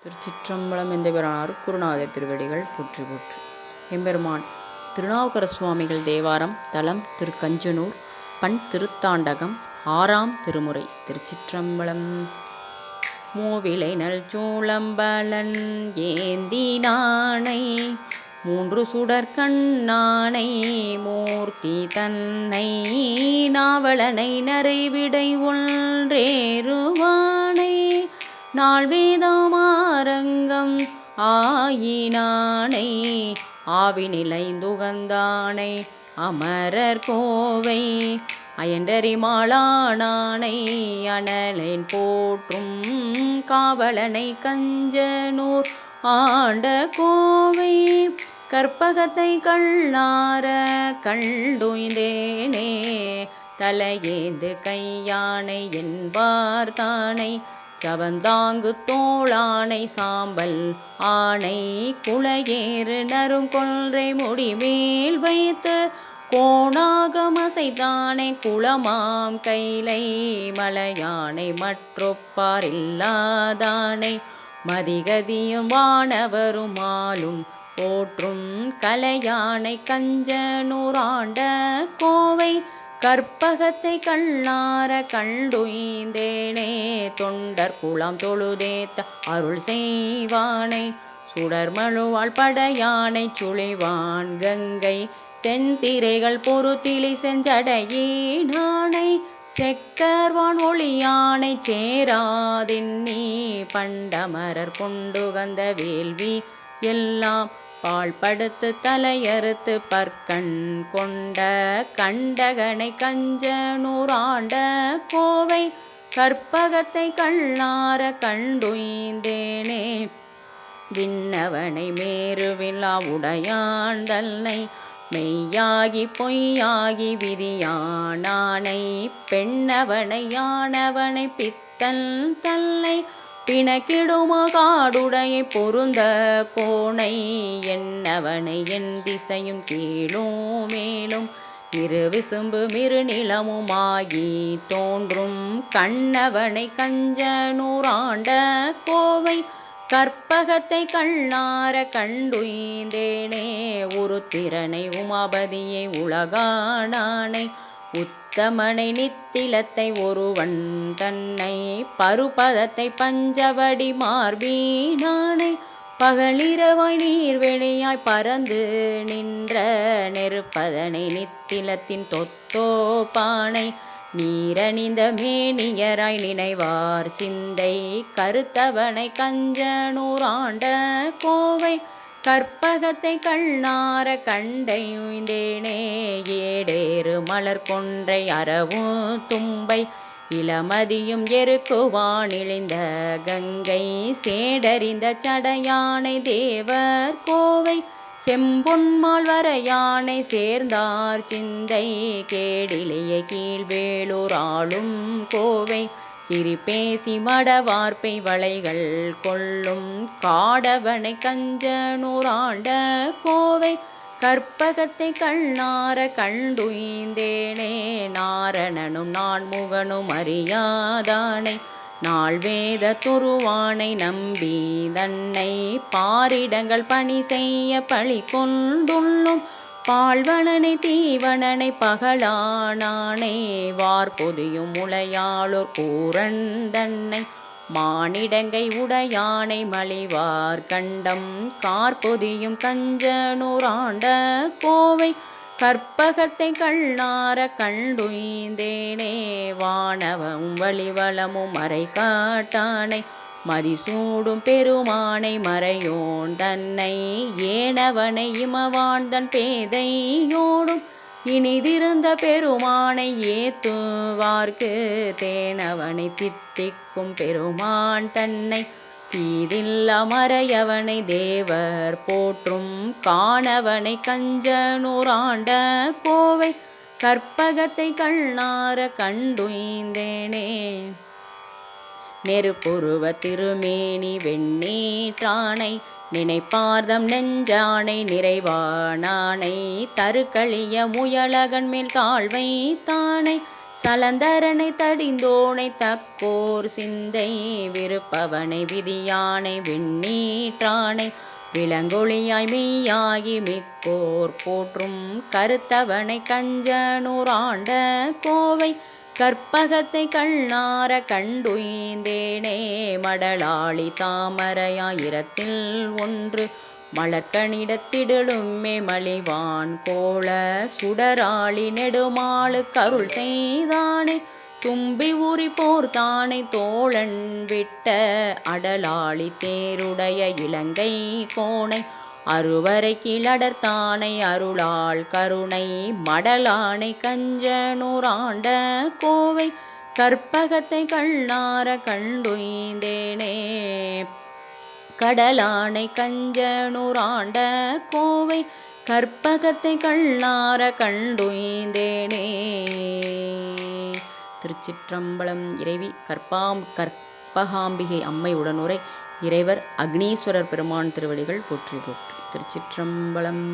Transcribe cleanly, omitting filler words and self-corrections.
திருச்சிற்றம்பலம் எந்தபிரானார் குருநாதர் திருவடிகள் போற்றி போற்றி. எம்பெருமான் திருநாவுக்கர சுவாமிகள் தேவாரம். தலம் திருக்கஞ்சனூர். பண் திருத்தாண்டகம். ஆறாம் திருமுறை. திருச்சிற்றம்பலம். மூவிலை நல் சூளம்பலன் ஏந்தினானை மூன்று சுடற்கண்ணானை மூர்த்தி தன்னை நாவலனை நரைவிடை ஒன்றேறுவானை நால்வேதமாரங்கம் ஆயினானை ஆவினிலைந்துகந்தானை அமரர் கோவை அயன்றறிமாளானானை அனலேன் போற்றும் காவலனை கஞ்சனூர் ஆண்ட கோவை கற்பகத்தை கள்ளார கண்டுய்ந்தேனே தலையேந்து கையானை என்பார் தானை சவந்தாங்கு தோளானை சாம்பல் ஆனை குளையேறு நரும் கொன்றை முடிமேல் வைத்து கோணாகமசைத்தானை குளமாம் கைலை மலையானை மற்றொப்பார் இல்லாதானை மதிகதியும் வானவருமாலும் போற்றும் கலையானை கஞ்சனூராண்ட கோவை கற்பகத்தை கள்ளார கண்டுய்ந்தேனே தொண்டர் குளம் தொழுதேத்த அருள் செய்வானை சுடர்மழுவாள் படையானை சுழிவான் கங்கை தென்திரைகள் பொறுத்திலி செஞ்சடையீனானை செக்கர்வான் ஒளியானை சேராதின்னி பண்டமரர் கொண்டுகந்த வேள்வி எல்லாம் பாழ்படுத்து தலையறுத்து பற்கண் கொண்ட கண்டகனை கஞ்சனூராண்ட கோவை கற்பகத்தை கள்ளார கண்டுய்ந்தேனே விண்ணவனை மேருவில்லா உடையான் தன்னை மெய்யாகி பொய்யாகி விதியானானை பெண்ணவனை யானவனை பித்தன் தன்னை பிணக்கிடுமா காடுடைய பொருந்த கோணை என்னவனை என் திசையும் கீழும் மேலும் இரு விசும்பு மிரு நிலமுமாகி தோன்றும் கண்ணவனை கஞ்சனூராண்ட கோவை கற்பகத்தை கள்ளார கண்டுய்ந்தேனே ஒரு திறனை உமாபதியை உலகானானை உத்தமனை நித்திலத்தை ஒருவன் தன்னை பருபதத்தை பஞ்சவடி மார்பீனானை பகலிரவாய் நீர்வெளியாய் பறந்து நின்ற நெருப்பதனை நித்திலத்தின் தொத்தோ பானை நீரணிந்த மேனியராய் நினைவார் சிந்தை கருத்தவனை கஞ்சனூராண்ட கோவை கற்பகத்தை கள்ளார கண்டையுய்ந்தேனே ஏடேறு மலர் கொன்றை அரவு தும்பை இளமதியும் எருக்குவானிழிந்த கங்கை சேடறிந்த சடையானை தேவர் கோவை செம்பொன்மால் வரையானை சேர்ந்தார் சிந்தை கேடிலேயே கீழ்வேளூர் ஆளும் கோவை கிரிபேசி மடவார்ப்பை வளைகள் கொள்ளும் காடவனை கஞ்சனூராண்ட கோவை கற்பகத்தை கள்ளார கண்டுய்ந்தேனே நாரணனும் நான்முகனும் அறியாதானை நால்வேத துருவானை நம்பி தன்னை பாரிடங்கள் பணி செய்ய பழி கொண்டுள்ளும் பால்வனனை தீவனனை பகலானானை வார்பொதியும் முளையாளோர் கூரன் தன்னை மானிடங்கை உடையானை மலிவார் கண்டம் கார்பொதியும் கஞ்சனூராண்ட கோவை கற்பகத்தை கள்ளார கண்டுய்ந்தேனே வானவம் வழிவளமும் மறை காட்டானை மதிசூடும் பெருமானை மறையோன் தன்னை ஏனவனை இமவாழ்ந்தன் பேதையோடும் இனிதிருந்த பெருமானை ஏத்துவார்க்கு தேனவனை தித்திக்கும் பெருமான் தன்னை தீதில்ல மறையவனை தேவர் போற்றும் காணவனை கஞ்சனூராண்ட கோவை கற்பகத்தை கள்ளார கண்டுய்ந்தேனே நெருப்புருவ திருமேனி வெண்ணீற்றானை நினைப்பார்தம் நெஞ்சானை நிறைவானானை தருக்களிய முயலகன் மேல் தாழ்வை தானை சலந்தரனை தடிந்தோனை தக்கோர் சிந்தை விருப்பவனை விதியானை விண்ணீற்றானை விளங்கொளியாய் மெய்யாகி மிக்கோர் போற்றும் கருத்தவனை கஞ்சனூராண்ட கோவை கற்பகத்தை கண்ணார கண்டுய்ந்தேனே மடலாளி தாமரையாயிரத்தில் ஒன்று மலர்கனிடத்திடலுமே மலிவான் கோல சுடராளி நெடுமாளு கருள் செய்தானே தும்பி உரி போர்த்தானை தோழன் விட்ட அடலாளி தேருடைய இலங்கை கோனை அருவரை கிளடர்த்தானை அருளாள் கருணை மடலானை கஞ்சனூராண்ட கோவை கற்பகத்தை கண்ணார கண்டுய்ந்தேனே கடலானை கஞ்சனூராண்ட கோவை கற்பகத்தை கண்ணார கண்டுய்ந்தேனே. திருச்சிற்றம்பலம். இறைவி கற்பகாம்பிகை அம்மை உடனுரை இறைவர் அக்னீஸ்வரர் பெருமான் திருவடிகள் போற்றி போற்றி. திருச்சிற்றம்பலம்.